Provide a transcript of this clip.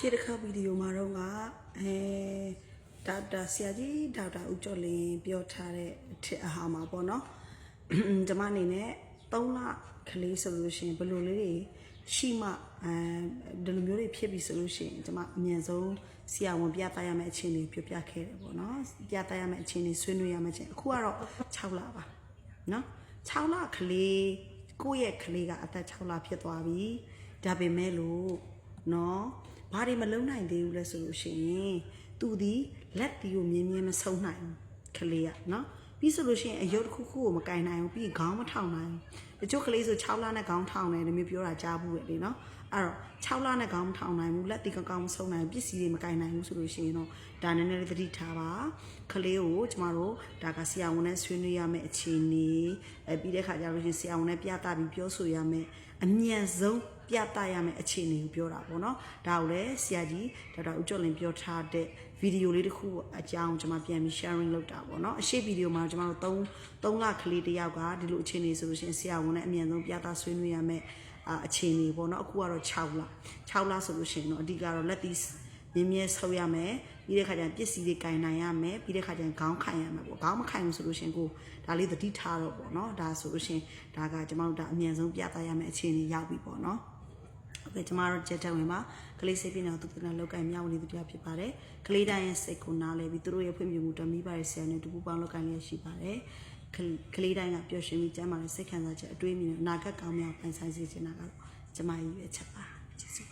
ရှေ့တစ်ခါဗီဒီယိုမှာတော့ဒေါက်တာဆရာကြီးဒေါက်တာဦးကျော်လင်းပြောထားတဲ့အထက်အဟာမှာပေါ့နော်ကျွန်မအနေနဲ့3လကလေးဆိုလို့ရှိရင်ဘယ်လိုလေးတွေရှိမှဒီလိုမျိုးတွေဖြစ်ပြီဆိုလို့ရှိရင်ကျွန်မအမြန်ဆုံးဆရာဝန်ပြသရမယ့်အခြေအနေပြောပြခဲ့တယ်ပေါ့နော်ပြသရမယ့်အခြေအနေဆွေးနွေးရမယ့်အခြေအခုကတော့6လပါနော်6လကလေးကိုယ့်ရဲ့ကလေးကအသက်6လဖြစ်သွားပြီဒါပေမဲ့လို့နော်ဘာတွေမလုံနိုင်သေးဘူးလဲဆိုလို့ရှိရင်သူဒီလက်တီကိုမြင်းမြင်းမဆုံးနိုင်ဘူးကလေးကနော်ပြီးဆိုလို့ရှိရင်အယုတ်တစ်ခုခုကိုမကင်နိုင်ဘူးပြီးခေါင်းမထောင်နိုင်ဘူးတချို့ကလေးဆို6လနဲ့ခေါင်းထောင်တယ်ဒီမျိုးပြောတာကြားဘူးလေနော်အဲ့တော့6လနဲ့ခေါင်းမထောင်နိုင်ဘူးလက်တီကောင်းကောင်းမဆုံးနိုင်ဘူးပစ္စည်းတွေမကင်နိုင်ဘူးဆိုလို့ရှိရင်တော့ဒါနည်းနည်းလေးသတိထားပါကလေးကိုကျမတို့ဒါကဆရာဝန်နဲ့ဆွေးနွေးရမယ့်အခြေအနေပြီးတဲ့ခါကျလို့ရှိရင်ဆရာဝန်နဲ့ပြသပြီးပြောဆိုရမယ့်အမြန်ဆုံးပြသရမယ့်အခြေအနေကိုပြောတာပေါ့နော်ဒါကိုလည်းဆရာကြီးဒေါက်တာဦးကျော်လင်းပြောထားတဲ့ဗီဒီယိုလေးတစ်ခုအကြောင်းကျွန်မပြန်ပြီး sharing လုပ်တာပေါ့နော်အရှိဗီဒီယိုမှာကျွန်တော်တို့3လကလေးတစ်ယောက်ကဒီလိုအခြေအနေဆိုလို့ရှိရင်ဆရာဝန်နဲ့အမြန်ဆုံးပြသဆွေးနွေးရမယ့်အခြေအနေပေါ့နော်အခုကတော့6လဆိုလို့ရှိရင်တော့အဓိကတော့လက်သီးမြင်းမြဲဆုပ်ရမယ်ပြီးတဲ့ခါကျရင်ပစ္စည်းတွေကင်နိုင်ရမယ်ပြီးတဲ့ခါကျရင်ခေါင်းခိုင်ရမယ်ပေါ့ခေါင်းမခိုင်ဘူးဆိုလို့ရှိရင်ကိုဒါလေးသတိထားတော့ပေါ့နော်ဒါဆိုလို့ရှိရင်ဒါကကျွန်တော်တို့ဒါအမြန်ဆုံးပြသရမယ့်အခြေအနေရောက်ပြီပေါ့နော်ဟုတ်ကဲ့ကျမတို့ကြက်တက်ဝင်ပါကလေးစိတ်ပြင်းအောင်သူကလောက်ကင်မြောက်နေသူတရားဖြစ်ပါတယ်ကလေးတိုင်းရဲ့စိတ်ကိုနားလဲပြီးသူတို့ရဲ့ဖွံ့ဖြိုးမှုတမီးပါရဲ့ဆရာနဲ့တူပူပေါင်းလောက်ကင်လေးရှိပါတယ်ကလေးတိုင်းကပျော်ရွှင်ပြီးကျမ်းမာတဲ့စိတ်ခံစားချက်အတွေးမြင်အနာဂတ်ကောင်းများပိုင်ဆိုင်စေချင်တာကတော့ကျမရဲ့ရွေးချက်ပါကျေးဇူး